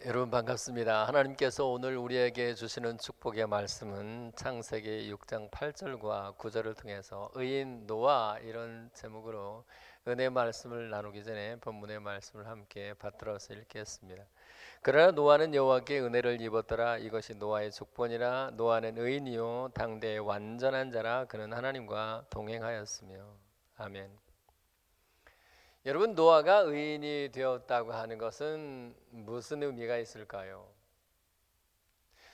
여러분 반갑습니다. 하나님께서 오늘 우리에게 주시는 축복의 말씀은 창세기 6장 8절과 9절을 통해서 의인 노아 이런 제목으로 은혜 말씀을 나누기 전에 본문의 말씀을 함께 받들어서 읽겠습니다. 그러나 노아는 여호와께 은혜를 입었더라. 이것이 노아의 족본이라. 노아는 의인이요 당대의 완전한 자라. 그는 하나님과 동행하였으며. 아멘. 여러분, 노아가 의인이 되었다고 하는 것은 무슨 의미가 있을까요?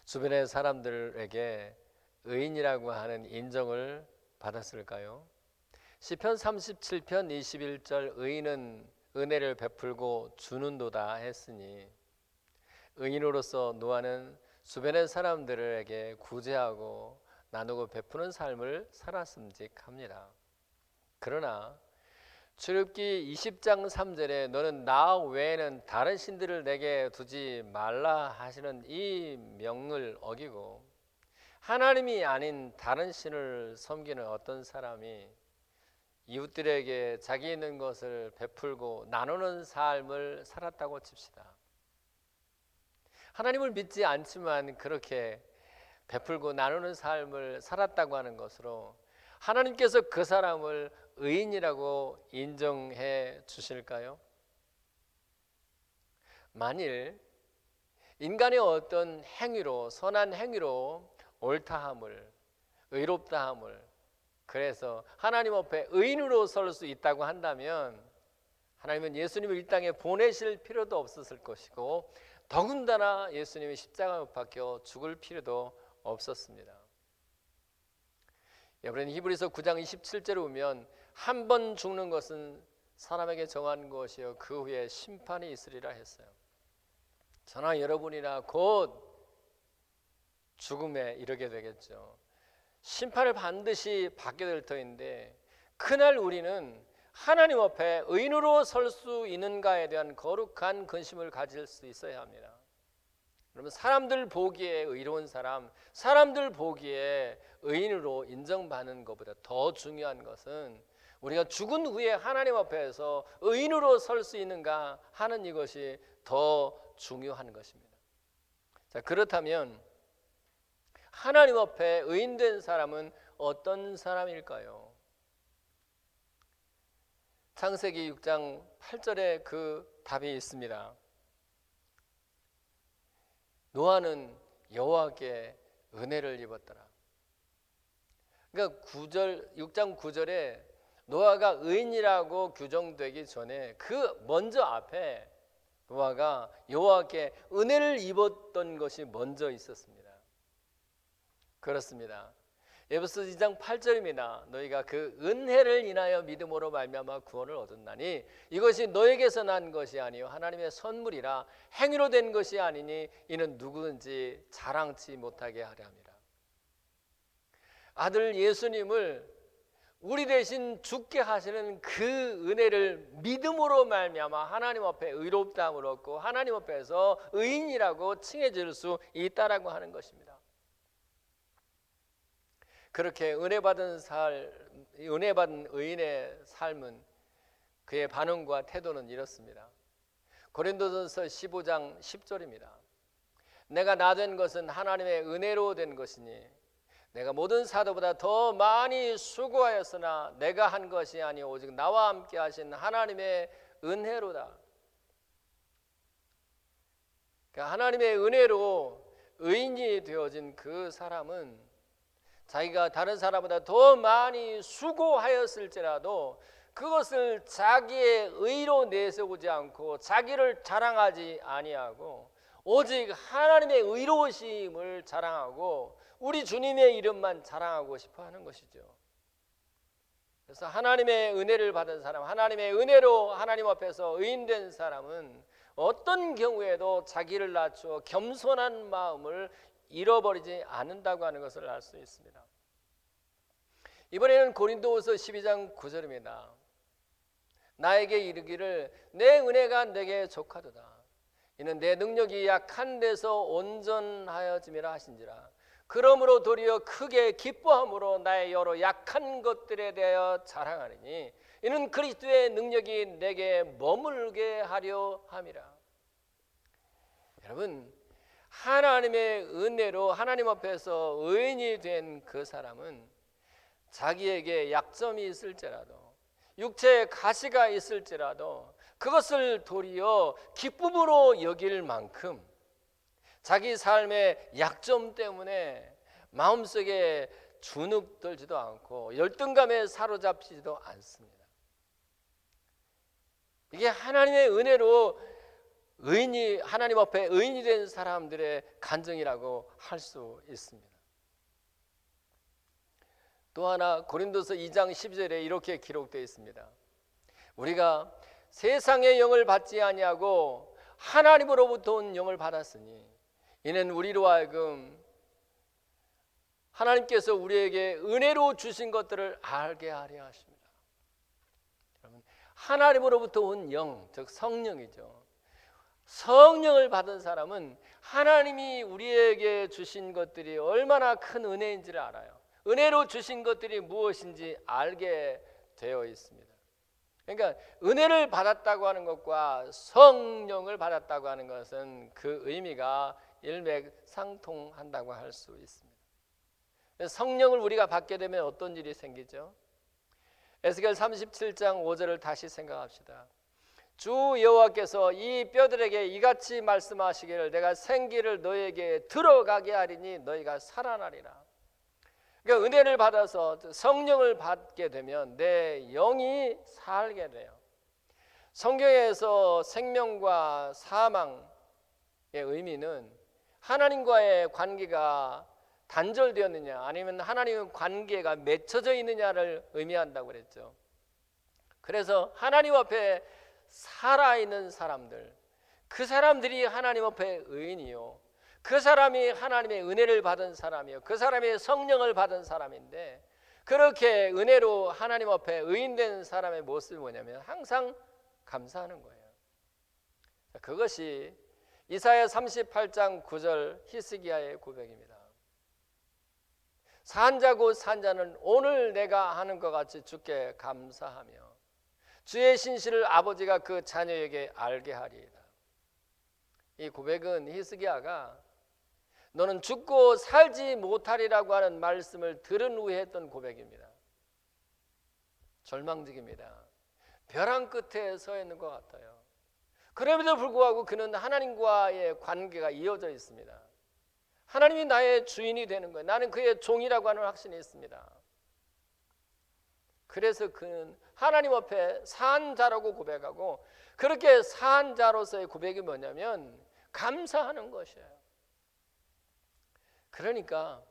주변의 사람들에게 의인이라고 하는 인정을 받았을까요? 시편 37편 21절 의인은 은혜를 베풀고 주는도다 했으니 의인으로서 노아는 주변의 사람들에게 구제하고 나누고 베푸는 삶을 살았음직합니다. 그러나 출애굽기 20장 3절에 너는 나 외에는 다른 신들을 내게 두지 말라 하시는 이 명을 어기고 하나님이 아닌 다른 신을 섬기는 어떤 사람이 이웃들에게 자기 있는 것을 베풀고 나누는 삶을 살았다고 칩시다. 하나님을 믿지 않지만 그렇게 베풀고 나누는 삶을 살았다고 하는 것으로 하나님께서 그 사람을 의인이라고 인정해 주실까요? 만일 인간의 어떤 행위로, 선한 행위로 옳다함을, 의롭다함을, 그래서 하나님 앞에 의인으로 설 수 있다고 한다면 하나님은 예수님을 이 땅에 보내실 필요도 없었을 것이고 더군다나 예수님이 십자가에 못 박혀 죽을 필요도 없었습니다. 여러분, 히브리서 9장 27절에 보면 한 번 죽는 것은 사람에게 정한 것이요 그 후에 심판이 있으리라 했어요. 저나 여러분이나 곧 죽음에 이르게 되겠죠. 심판을 반드시 받게 될 터인데 그날 우리는 하나님 앞에 의인으로 설 수 있는가에 대한 거룩한 근심을 가질 수 있어야 합니다. 그러면 사람들 보기에 의로운 사람, 사람들 보기에 의인으로 인정받는 것보다 더 중요한 것은 우리가 죽은 후에 하나님 앞에서 의인으로 설 수 있는가 하는 이것이 더 중요한 것입니다. 자, 그렇다면 하나님 앞에 의인된 사람은 어떤 사람일까요? 창세기 6장 8절에 그 답이 있습니다. 노아는 여호와께 은혜를 입었더라. 그러니까 6장 9절에 노아가 의인이라고 규정되기 전에 그 먼저 앞에 노아가 여호와께 은혜를 입었던 것이 먼저 있었습니다. 그렇습니다. 에베소 2장 8절입니다. 너희가 그 은혜를 인하여 믿음으로 말미암아 구원을 얻었나니 이것이 너에게서 난 것이 아니요 하나님의 선물이라 행위로 된 것이 아니니 이는 누구든지 자랑치 못하게 하려 함이라. 아들 예수님을 우리 대신 죽게 하시는 그 은혜를 믿음으로 말미암아 하나님 앞에 의롭다함을 얻고 하나님 앞에서 의인이라고 칭해질 수 있다라고 하는 것입니다. 그렇게 은혜 받은 의인의 삶은 그의 반응과 태도는 이렇습니다. 고린도전서 15장 10절입니다. 내가 나 된 것은 하나님의 은혜로 된 것이니 내가 모든 사도보다 더 많이 수고하였으나 내가 한 것이 아니 오직 나와 함께 하신 하나님의 은혜로다. 그러니까 하나님의 은혜로 의인이 되어진 그 사람은 자기가 다른 사람보다 더 많이 수고하였을지라도 그것을 자기의 의로 내세우지 않고 자기를 자랑하지 아니하고 오직 하나님의 의로우심을 자랑하고 우리 주님의 이름만 자랑하고 싶어 하는 것이죠. 그래서 하나님의 은혜를 받은 사람, 하나님의 은혜로 하나님 앞에서 의인된 사람은 어떤 경우에도 자기를 낮추어 겸손한 마음을 잃어버리지 않는다고 하는 것을 알 수 있습니다. 이번에는 고린도후서 12장 9절입니다. 나에게 이르기를 내 은혜가 내게 족하도다. 이는 내 능력이 약한 데서 온전하여짐이라 하신지라. 그러므로 도리어 크게 기뻐함으로 나의 여러 약한 것들에 대하여 자랑하리니 이는 그리스도의 능력이 내게 머물게 하려 함이라. 여러분, 하나님의 은혜로 하나님 앞에서 의인이 된 그 사람은 자기에게 약점이 있을지라도, 육체에 가시가 있을지라도 그것을 도리어 기쁨으로 여길 만큼 자기 삶의 약점 때문에 마음속에 주눅들지도 않고 열등감에 사로잡히지도 않습니다. 이게 하나님의 은혜로 하나님 앞에 의인이 된 사람들의 간증이라고 할 수 있습니다. 또 하나 고린도서 2장 10절에 이렇게 기록되어 있습니다. 우리가 세상의 영을 받지 아니하고 하나님으로부터 온 영을 받았으니 이는 우리로 하여금 하나님께서 우리에게 은혜로 주신 것들을 알게 하려 하십니다. 여러분, 하나님으로부터 온 영, 즉 성령이죠. 성령을 받은 사람은 하나님이 우리에게 주신 것들이 얼마나 큰 은혜인지를 알아요. 은혜로 주신 것들이 무엇인지 알게 되어 있습니다. 그러니까 은혜를 받았다고 하는 것과 성령을 받았다고 하는 것은 그 의미가 일맥상통한다고 할 수 있습니다. 성령을 우리가 받게 되면 어떤 일이 생기죠? 에스겔 37장 5절을 다시 생각합시다. 주 여호와께서 이 뼈들에게 이같이 말씀하시기를 내가 생기를 너에게 들어가게 하리니 너희가 살아나리라. 그러니까 은혜를 받아서 성령을 받게 되면 내 영이 살게 돼요. 성경에서 생명과 사망의 의미는 하나님과의 관계가 단절되었느냐 아니면 하나님의 관계가 맺혀져 있느냐를 의미한다고 그랬죠. 그래서 하나님 앞에 살아있는 사람들, 그 사람들이 하나님 앞에 의인이요, 그 사람이 하나님의 은혜를 받은 사람이요, 그 사람이 성령을 받은 사람인데, 그렇게 은혜로 하나님 앞에 의인된 사람의 모습이 뭐냐면 항상 감사하는 거예요. 그것이 이사야 38장 9절 히스기야의 고백입니다. 산자고 산자는 오늘 내가 하는 것 같이 주께 감사하며 주의 신실을 아버지가 그 자녀에게 알게 하리이다. 이 고백은 히스기야가 너는 죽고 살지 못하리라고 하는 말씀을 들은 후에 했던 고백입니다. 절망적입니다. 벼랑 끝에 서 있는 것 같아요. 그럼에도 불구하고 그는 하나님과의 관계가 이어져 있습니다. 하나님이 나의 주인이 되는 거예요. 나는 그의 종이라고 하는 확신이 있습니다. 그래서 그는 하나님 앞에 산 자라고 고백하고, 그렇게 산 자로서의 고백이 뭐냐면 감사하는 것이에요. 그러니까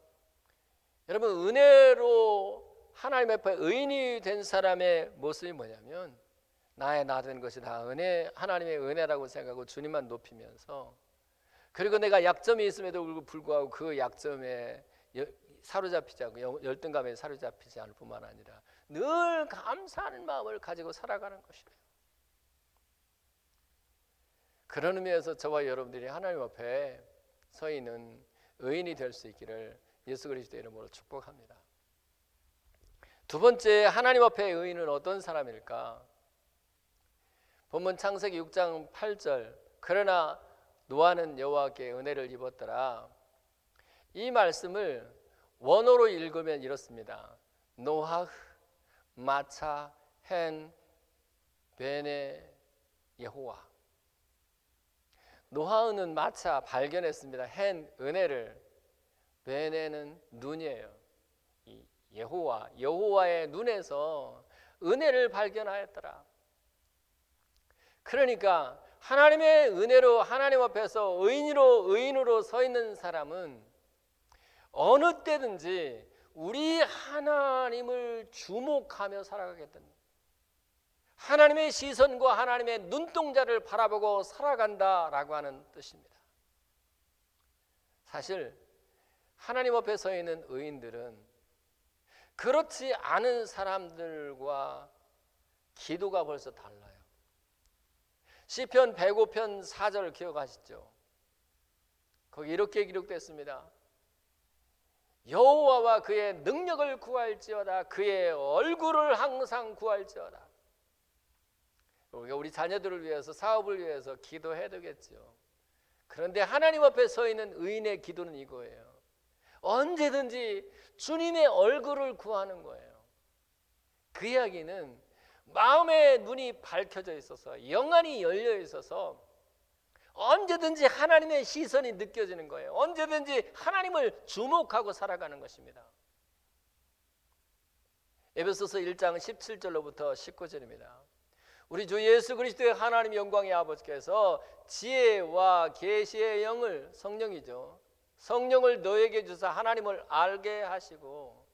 여러분, 은혜로 하나님 앞에 의인이 된 사람의 모습이 뭐냐면 나의 나 된 것이 다 은혜, 하나님의 은혜라고 생각하고 주님만 높이면서, 그리고 내가 약점이 있음에도 불구하고 그 약점에 사로잡히지 않고 열등감에 사로잡히지 않을 뿐만 아니라 늘 감사하는 마음을 가지고 살아가는 것이에요. 그런 의미에서 저와 여러분들이 하나님 앞에 서 있는 의인이 될 수 있기를 예수 그리스도의 이름으로 축복합니다. 두 번째, 하나님 앞에 의인은 어떤 사람일까? 본문 창세기 6장 8절, 그러나 노아는 여호와께 은혜를 입었더라. 이 말씀을 원어로 읽으면 이렇습니다. 노아 마차 헨 베네 여호와. 노아는 마차 발견했습니다. 헨 은혜를, 베네는 눈이에요. 이 여호와의 눈에서 은혜를 발견하였더라. 그러니까 하나님의 은혜로 하나님 앞에서 의인으로 서 있는 사람은 어느 때든지 우리 하나님을 주목하며 살아가겠다는, 하나님의 시선과 하나님의 눈동자를 바라보고 살아간다라고 하는 뜻입니다. 사실 하나님 앞에 서 있는 의인들은 그렇지 않은 사람들과 기도가 벌써 달라요. 시편 105편 4절 기억하시죠? 거기 이렇게 기록됐습니다. 여호와와 그의 능력을 구할지어다. 그의 얼굴을 항상 구할지어다. 우리가 우리 자녀들을 위해서, 사업을 위해서 기도해야 되겠죠. 그런데 하나님 앞에 서 있는 의인의 기도는 이거예요. 언제든지 주님의 얼굴을 구하는 거예요. 그 이야기는 마음의 눈이 밝혀져 있어서, 영안이 열려 있어서 언제든지 하나님의 시선이 느껴지는 거예요. 언제든지 하나님을 주목하고 살아가는 것입니다. 에베소서 1장 17절로부터 19절입니다. 우리 주 예수 그리스도의 하나님 영광의 아버지께서 지혜와 계시의 영을, 성령이죠, 성령을 너에게 주사 하나님을 알게 하시고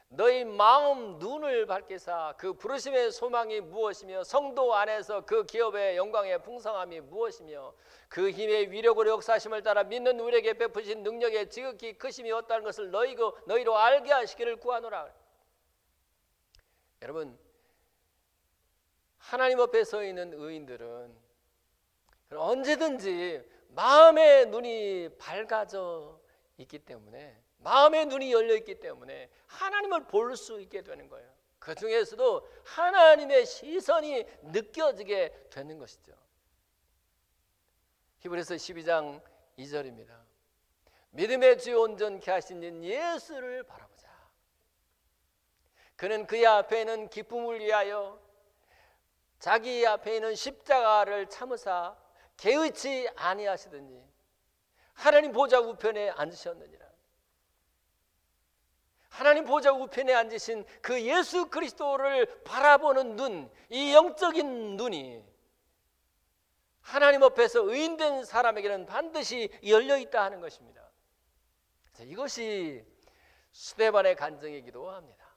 너희 마음 눈을 밝히사 그 부르심의 소망이 무엇이며 성도 안에서 그 기업의 영광의 풍성함이 무엇이며 그 힘의 위력으로 역사하심을 따라 믿는 우리에게 베푸신 능력의 지극히 크심이 어떠한 것을 너희로 알게 하시기를 구하노라. 여러분, 하나님 앞에 서 있는 의인들은 언제든지 마음의 눈이 밝아져 있기 때문에, 마음의 눈이 열려 있기 때문에 하나님을 볼 수 있게 되는 거예요. 그 중에서도 하나님의 시선이 느껴지게 되는 것이죠. 히브리서 12장 2절입니다. 믿음의 주 온전케 하신 예수를 바라보자. 그는 그의 앞에 있는 기쁨을 위하여 자기 앞에 있는 십자가를 참으사 개의치 아니하시더니 하나님 보좌 우편에 앉으셨느니라. 하나님 보좌 우편에 앉으신 그 예수 그리스도를 바라보는 눈, 이 영적인 눈이 하나님 앞에서 의인된 사람에게는 반드시 열려있다 하는 것입니다. 이것이 스데반의 간증이기도 합니다.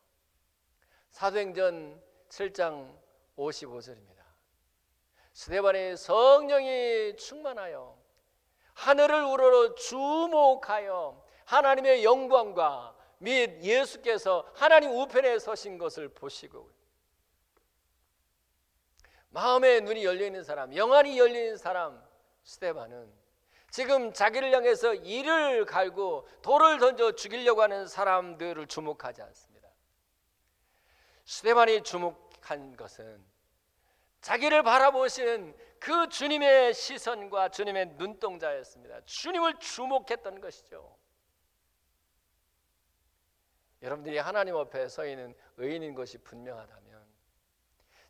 사도행전 7장 55절입니다. 스데반의 성령이 충만하여 하늘을 우러러 주목하여 하나님의 영광과 및 예수께서 하나님 우편에 서신 것을 보시고, 마음의 눈이 열려있는 사람, 영안이 열려있는 사람 스데반은 지금 자기를 향해서 이를 갈고 돌을 던져 죽이려고 하는 사람들을 주목하지 않습니다. 스데반이 주목한 것은 자기를 바라보시는 그 주님의 시선과 주님의 눈동자였습니다. 주님을 주목했던 것이죠. 여러분들이 하나님 앞에 서 있는 의인인 것이 분명하다면,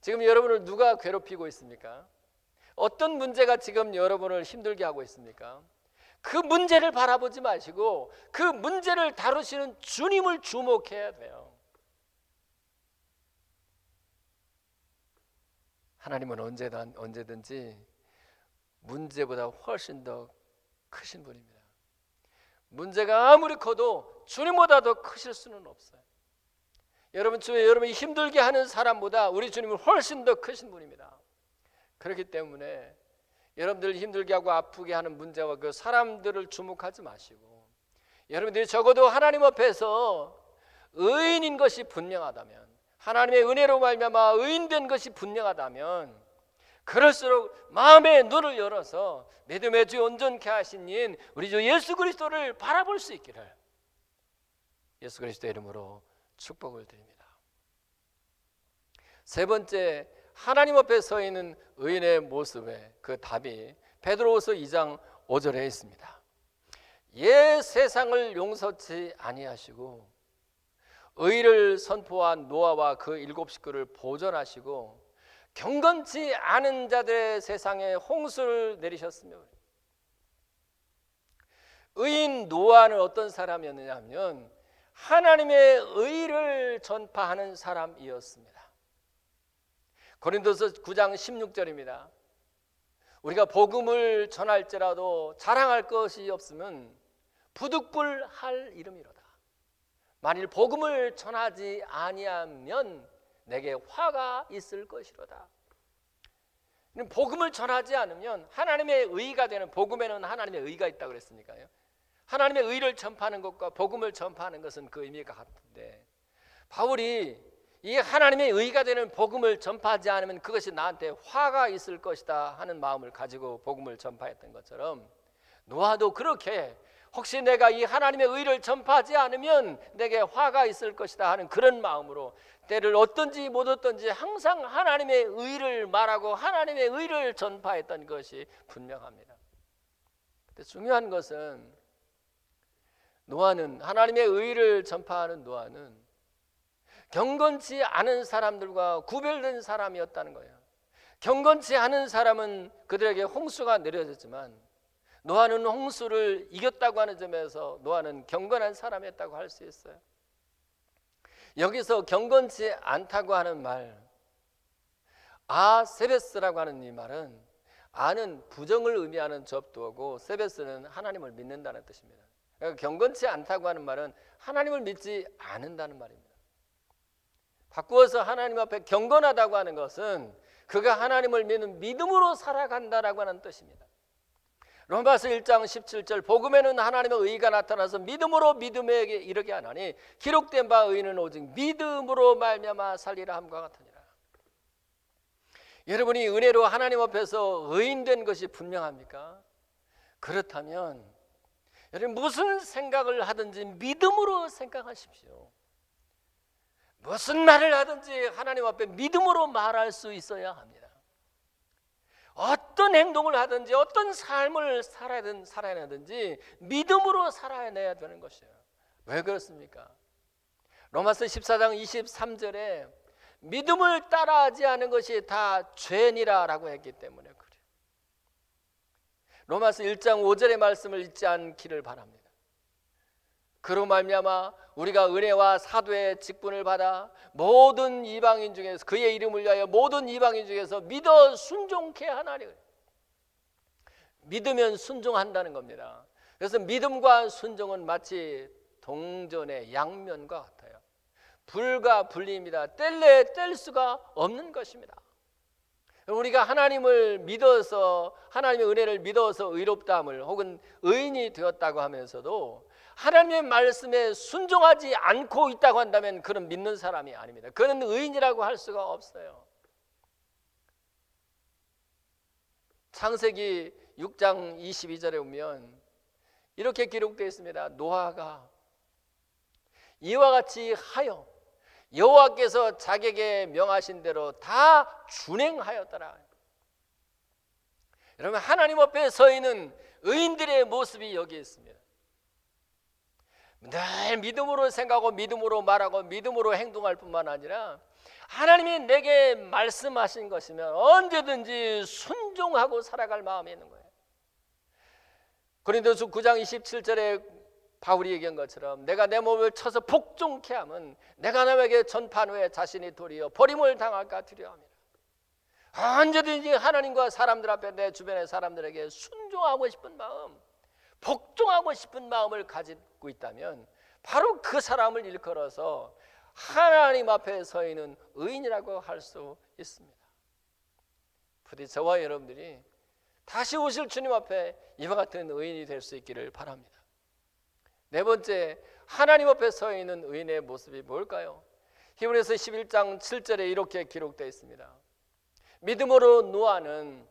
지금 여러분을 누가 괴롭히고 있습니까? 어떤 문제가 지금 여러분을 힘들게 하고 있습니까? 그 문제를 바라보지 마시고 그 문제를 다루시는 주님을 주목해야 돼요. 하나님은 언제든지 문제보다 훨씬 더 크신 분입니다. 문제가 아무리 커도 주님보다 더 크실 수는 없어요. 여러분 주위에 여러분이 힘들게 하는 사람보다 우리 주님은 훨씬 더 크신 분입니다. 그렇기 때문에 여러분들 힘들게 하고 아프게 하는 문제와 그 사람들을 주목하지 마시고, 여러분들이 적어도 하나님 앞에서 의인인 것이 분명하다면, 하나님의 은혜로 말미암아 의인된 것이 분명하다면, 그럴수록 마음의 눈을 열어서 믿음의 주 온전케 하신 인 우리 주 예수 그리스도를 바라볼 수 있기를 예수 그리스도의 이름으로 축복을 드립니다. 세 번째, 하나님 앞에 서 있는 의인의 모습의 그 답이 베드로후서 2장 5절에 있습니다. 옛 세상을 용서치 아니하시고 의를 선포한 노아와 그 7 식구를 보존하시고 경건치 않은 자들의 세상에 홍수를 내리셨으며, 의인 노아는 어떤 사람이었느냐 하면 하나님의 의를 전파하는 사람이었습니다. 고린도서 9장 16절입니다. 우리가 복음을 전할지라도 자랑할 것이 없으면 부득불할 이름이로다. 만일 복음을 전하지 아니하면 내게 화가 있을 것이로다. 복음을 전하지 않으면 하나님의 의가 되는, 복음에는 하나님의 의가 있다고 그랬으니까요. 하나님의 의를 전파하는 것과 복음을 전파하는 것은 그 의미가 같은데, 바울이 이 하나님의 의가 되는 복음을 전파하지 않으면 그것이 나한테 화가 있을 것이다 하는 마음을 가지고 복음을 전파했던 것처럼, 노아도 그렇게 혹시 내가 이 하나님의 의를 전파하지 않으면 내게 화가 있을 것이다 하는 그런 마음으로 때를 얻든지 못 얻든지 항상 하나님의 의를 말하고 하나님의 의를 전파했던 것이 분명합니다. 근데 중요한 것은 노아는, 하나님의 의를 전파하는 노아는 경건치 않은 사람들과 구별된 사람이었다는 거예요. 경건치 않은 사람은 그들에게 홍수가 내려졌지만 노아는 홍수를 이겼다고 하는 점에서 노아는 경건한 사람이었다고 할 수 있어요. 여기서 경건치 않다고 하는 말, 세베스라고 하는 이 말은, 아는 부정을 의미하는 접두어고 세베스는 하나님을 믿는다는 뜻입니다. 그러니까 경건치 않다고 하는 말은 하나님을 믿지 않는다는 말입니다. 바꾸어서 하나님 앞에 경건하다고 하는 것은 그가 하나님을 믿는 믿음으로 살아간다라고 하는 뜻입니다. 로마서 1장 17절, 복음에는 하나님의 의가 나타나서 믿음으로 믿음에게 이르게 하나니 기록된 바 의는 오직 믿음으로 말미암아 살리라 함과 같으니라. 여러분이 은혜로 하나님 앞에서 의인된 것이 분명합니까? 그렇다면 여러분 무슨 생각을 하든지 믿음으로 생각하십시오. 무슨 말을 하든지 하나님 앞에 믿음으로 말할 수 있어야 합니다. 어떤 행동을 하든지 어떤 삶을 살아야 하든지 믿음으로 살아내야 되는 것이에요. 왜 그렇습니까? 로마서 14장 23절에 믿음을 따라하지 않은 것이 다 죄니라 라고 했기 때문에 그래요. 로마서 1장 5절의 말씀을 잊지 않기를 바랍니다. 그로 말미암아 우리가 은혜와 사도의 직분을 받아 모든 이방인 중에서 그의 이름을 위하여 모든 이방인 중에서 믿어 순종케 하나니. 믿으면 순종한다는 겁니다. 그래서 믿음과 순종은 마치 동전의 양면과 같아요. 불과 분리입니다. 뗄래 뗄 수가 없는 것입니다. 우리가 하나님을 믿어서, 하나님의 은혜를 믿어서 의롭다함을 혹은 의인이 되었다고 하면서도 하나님의 말씀에 순종하지 않고 있다고 한다면 그는 믿는 사람이 아닙니다. 그는 의인이라고 할 수가 없어요. 창세기 6장 22절에 보면 이렇게 기록되어 있습니다. 노아가 이와 같이 하여 여호와께서 자기에게 명하신 대로 다 준행하였더라. 여러분, 하나님 앞에 서 있는 의인들의 모습이 여기 있습니다. 늘 믿음으로 생각하고 믿음으로 말하고 믿음으로 행동할 뿐만 아니라 하나님이 내게 말씀하신 것이면 언제든지 순종하고 살아갈 마음이 있는 거예요. 고린도서 9장 27절에 바울이 얘기한 것처럼 내가 내 몸을 쳐서 복종케 하면 내가 남에게 전파한 후에 자신이 도리어 버림을 당할까 두려워합니다. 언제든지 하나님과 사람들 앞에 내 주변의 사람들에게 순종하고 싶은 마음, 복종하고 싶은 마음을 가지고 있다면 바로 그 사람을 일컬어서 하나님 앞에 서 있는 의인이라고 할 수 있습니다. 부디 저와 여러분들이 다시 오실 주님 앞에 이와 같은 의인이 될 수 있기를 바랍니다. 네 번째, 하나님 앞에 서 있는 의인의 모습이 뭘까요? 히브리서 11장 7절에 이렇게 기록되어 있습니다. 믿음으로 노아는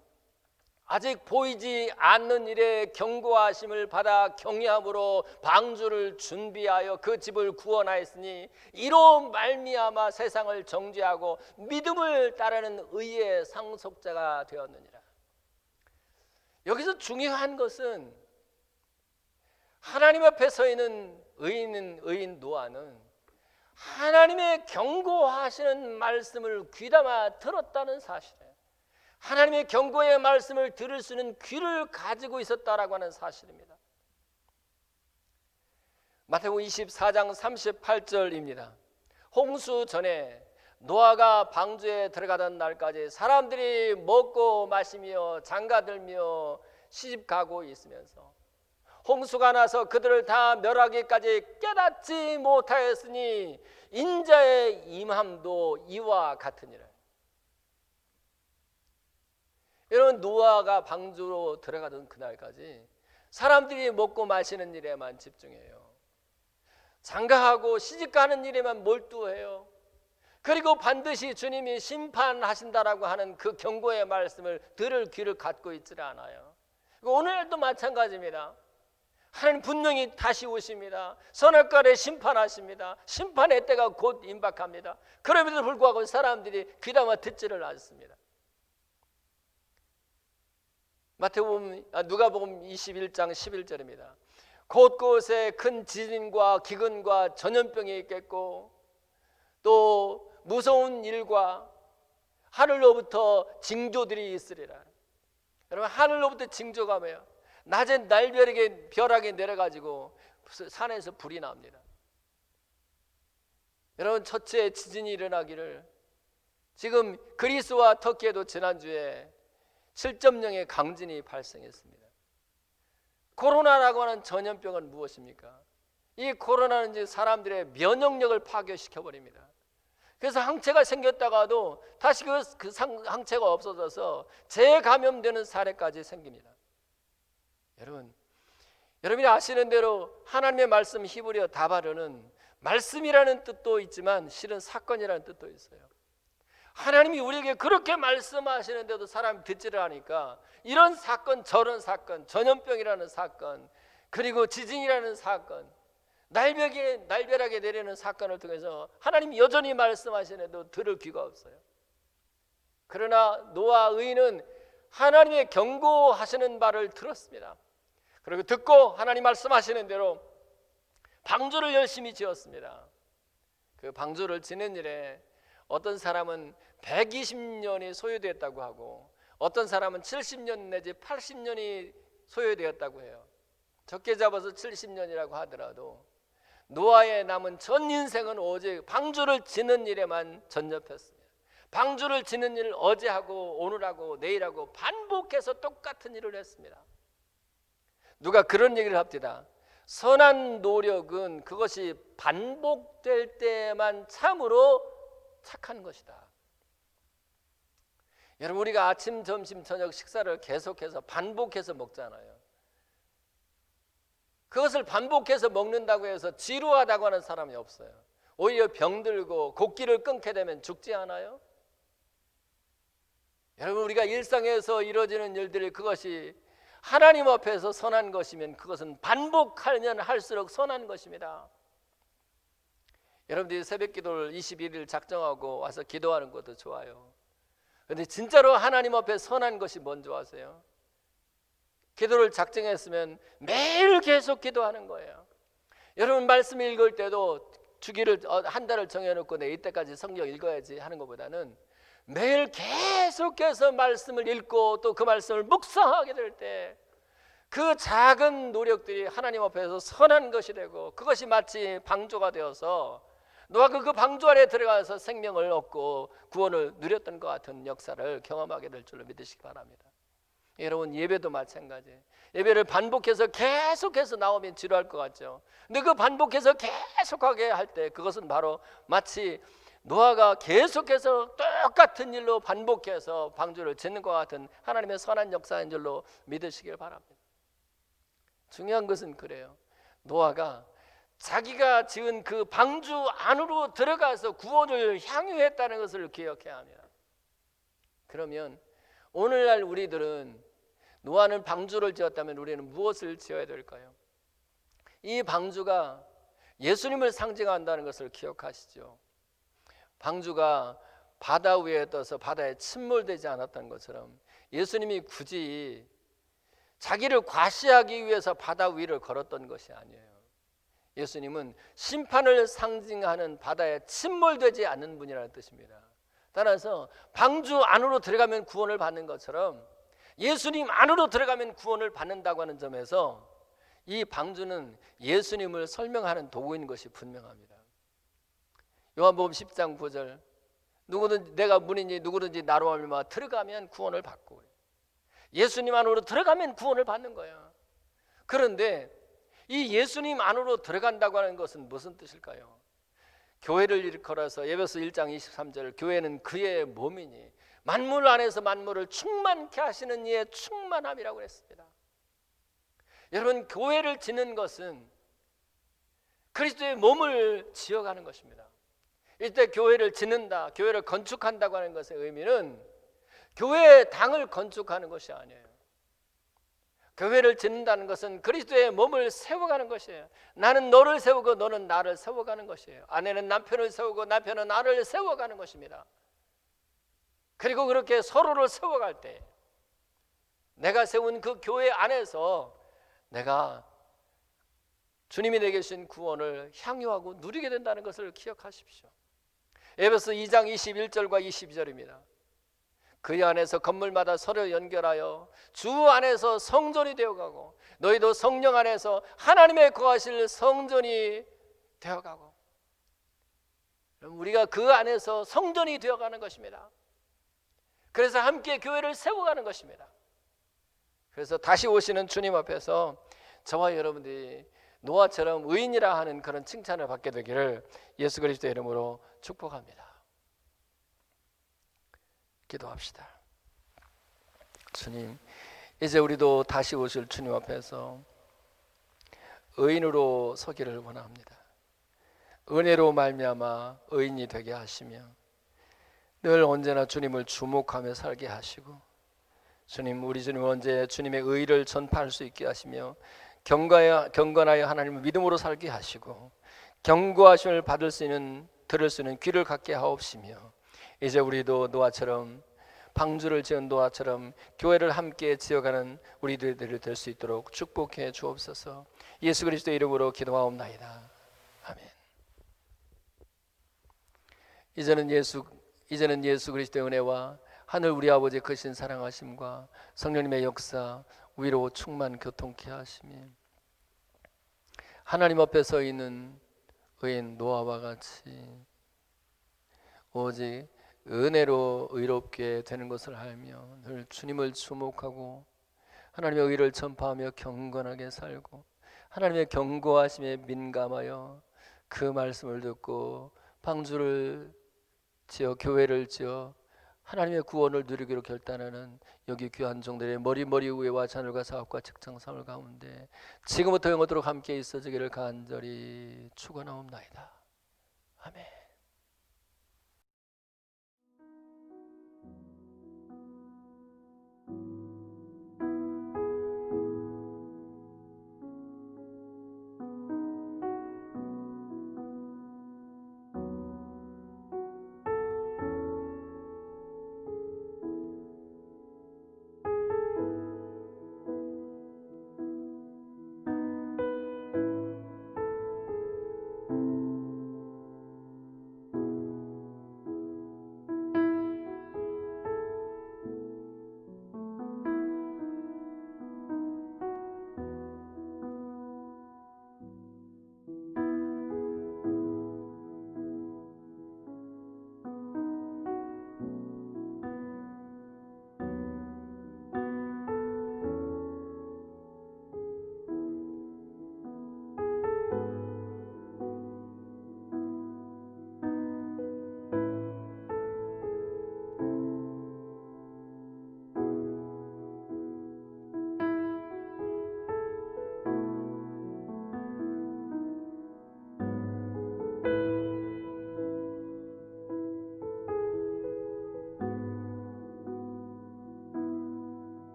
아직 보이지 않는 일에 경고하심을 받아 경외함으로 방주를 준비하여 그 집을 구원하였으니 이로 말미암아 세상을 정죄하고 믿음을 따르는 의의 상속자가 되었느니라. 여기서 중요한 것은 하나님 앞에 서 있는 의인 노아는 하나님의 경고하시는 말씀을 귀담아 들었다는 사실이에요. 하나님의 경고의 말씀을 들을 수 있는 귀를 가지고 있었다라고 하는 사실입니다. 마태복음 24장 38절입니다. 홍수 전에 노아가 방주에 들어가던 날까지 사람들이 먹고 마시며 장가들며 시집가고 있으면서 홍수가 나서 그들을 다 멸하기까지 깨닫지 못하였으니 인자의 임함도 이와 같으니라. 여러분, 노아가 방주로 들어가던 그날까지 사람들이 먹고 마시는 일에만 집중해요. 장가하고 시집가는 일에만 몰두해요. 그리고 반드시 주님이 심판하신다라고 하는 그 경고의 말씀을 들을 귀를 갖고 있지 않아요. 오늘도 마찬가지입니다. 하나님 분명히 다시 오십니다. 선악과를 심판하십니다. 심판의 때가 곧 임박합니다. 그럼에도 불구하고 사람들이 귀담아 듣지를 않습니다. 누가복음 21장 11절입니다. 곳곳에 큰 지진과 기근과 전염병이 있겠고 또 무서운 일과 하늘로부터 징조들이 있으리라. 여러분, 하늘로부터 징조가 뭐예요? 낮에 벼락이 내려가지고 산에서 불이 납니다. 여러분, 첫째 지진이 일어나기를, 지금 그리스와 터키에도 지난주에 7.0의 강진이 발생했습니다. 코로나라고 하는 전염병은 무엇입니까? 이 코로나는 이제 사람들의 면역력을 파괴시켜 버립니다. 그래서 항체가 생겼다가도 다시 그 항체가 없어져서 재감염되는 사례까지 생깁니다. 여러분이 아시는 대로 하나님의 말씀 히브리어 다바르는 말씀이라는 뜻도 있지만 실은 사건이라는 뜻도 있어요. 하나님이 우리에게 그렇게 말씀하시는데도 사람이 듣지를 않으니까 이런 사건 저런 사건, 전염병이라는 사건, 그리고 지진이라는 사건, 날벼락에 내리는 사건을 통해서 하나님이 여전히 말씀하시는데도 들을 귀가 없어요. 그러나 노아 의인은 하나님의 경고하시는 바를 들었습니다. 그리고 듣고 하나님 말씀하시는 대로 방주를 열심히 지었습니다. 그 방주를 짓는 일에 어떤 사람은 120년이 소요됐다고 하고 어떤 사람은 70년 내지 80년이 소요되었다고 해요. 적게 잡아서 70년이라고 하더라도 노아의 남은 전 인생은 오직 방주를 짓는 일에만 전념했습니다. 방주를 짓는 일을 어제하고 오늘하고 내일하고 반복해서 똑같은 일을 했습니다. 누가 그런 얘기를 합니다. 선한 노력은 그것이 반복될 때만 참으로 착한 것이다. 여러분, 우리가 아침, 점심, 저녁 식사를 계속해서 반복해서 먹잖아요. 그것을 반복해서 먹는다고 해서 지루하다고 하는 사람이 없어요. 오히려 병들고 곡기를 끊게 되면 죽지 않아요? 여러분, 우리가 일상에서 이루어지는 일들이 그것이 하나님 앞에서 선한 것이면 그것은 반복하면 할수록 선한 것입니다. 여러분들이 새벽 기도를 21일 작정하고 와서 기도하는 것도 좋아요. 그런데 진짜로 하나님 앞에 선한 것이 뭔지 아세요? 기도를 작정했으면 매일 계속 기도하는 거예요. 여러분, 말씀 읽을 때도 주기를 한 달을 정해놓고 내 이때까지 성경 읽어야지 하는 것보다는 매일 계속해서 말씀을 읽고 또 그 말씀을 묵상하게 될 때 그 작은 노력들이 하나님 앞에서 선한 것이 되고 그것이 마치 방주가 되어서 노아가 그 방주 안에 들어가서 생명을 얻고 구원을 누렸던 것 같은 역사를 경험하게 될 줄로 믿으시기 바랍니다. 여러분, 예배도 마찬가지예요. 예배를 반복해서 계속해서 나오면 지루할 것 같죠. 근데 그 반복해서 계속하게 할 때 그것은 바로 마치 노아가 계속해서 똑같은 일로 반복해서 방주를 짓는 것 같은 하나님의 선한 역사인 줄로 믿으시길 바랍니다. 중요한 것은 그래요. 노아가 자기가 지은 그 방주 안으로 들어가서 구원을 향유했다는 것을 기억해야 합니다. 그러면 오늘날 우리들은 노아는 방주를 지었다면 우리는 무엇을 지어야 될까요? 이 방주가 예수님을 상징한다는 것을 기억하시죠. 방주가 바다 위에 떠서 바다에 침몰되지 않았던 것처럼 예수님이 굳이 자기를 과시하기 위해서 바다 위를 걸었던 것이 아니에요. 예수님은 심판을 상징하는 바다에 침몰되지 않는 분이라는 뜻입니다. 따라서 방주 안으로 들어가면 구원을 받는 것처럼 예수님 안으로 들어가면 구원을 받는다고 하는 점에서 이 방주는 예수님을 설명하는 도구인 것이 분명합니다. 요한복음 10장 9절, 누구든지 내가 문이니 누구든지 나로 말미암아 들어가면 구원을 받고, 예수님 안으로 들어가면 구원을 받는 거예요. 그런데 이 예수님 안으로 들어간다고 하는 것은 무슨 뜻일까요? 교회를 일컬어서 에베소 1장 23절 교회는 그의 몸이니 만물 안에서 만물을 충만케 하시는 이의 충만함이라고 했습니다. 여러분, 교회를 짓는 것은 그리스도의 몸을 지어가는 것입니다. 이때 교회를 짓는다, 교회를 건축한다고 하는 것의 의미는 교회의 당을 건축하는 것이 아니에요. 교회를 짓는다는 것은 그리스도의 몸을 세워가는 것이에요. 나는 너를 세우고 너는 나를 세워가는 것이에요. 아내는 남편을 세우고 남편은 나를 세워가는 것입니다. 그리고 그렇게 서로를 세워갈 때 내가 세운 그 교회 안에서 내가 주님이 내게 주신 구원을 향유하고 누리게 된다는 것을 기억하십시오. 에베소 2장 21절과 22절입니다. 그 안에서 건물마다 서로 연결하여 주 안에서 성전이 되어가고 너희도 성령 안에서 하나님의 거하실 성전이 되어가고, 우리가 그 안에서 성전이 되어가는 것입니다. 그래서 함께 교회를 세워가는 것입니다. 그래서 다시 오시는 주님 앞에서 저와 여러분들이 노아처럼 의인이라 하는 그런 칭찬을 받게 되기를 예수 그리스도의 이름으로 축복합니다. 기도합시다. 주님, 이제 우리도 다시 오실 주님 앞에서 의인으로 서기를 원합니다. 은혜로 말미암아 의인이 되게 하시며 늘 언제나 주님을 주목하며 살게 하시고, 주님, 우리 주님 언제 주님의 의를 전파할 수 있게 하시며 경건하여 하나님을 믿음으로 살게 하시고 경고하심을 받을 수 있는, 들을 수 있는 귀를 갖게 하옵시며, 이제 우리도 노아처럼, 방주를 지은 노아처럼 교회를 함께 지어가는 우리들이 될 수 있도록 축복해 주옵소서. 예수 그리스도의 이름으로 기도하옵나이다. 아멘. 이제는 예수 그리스도의 은혜와 하늘 우리 아버지의 크신 사랑하심과 성령님의 역사, 위로 충만 교통케 하시며 하나님 앞에 서 있는 의인 노아와 같이 오직 은혜로 의롭게 되는 것을 알며 늘 주님을 주목하고 하나님의 의를 전파하며 경건하게 살고 하나님의 경고하심에 민감하여 그 말씀을 듣고 방주를 지어 교회를 지어 하나님의 구원을 누리기로 결단하는 여기 귀한 종들의 머리 위에와 자녀과 사업과 직장 생활 가운데 지금부터 영원토록 함께 있어지기를 간절히 축원하옵나이다. 아멘.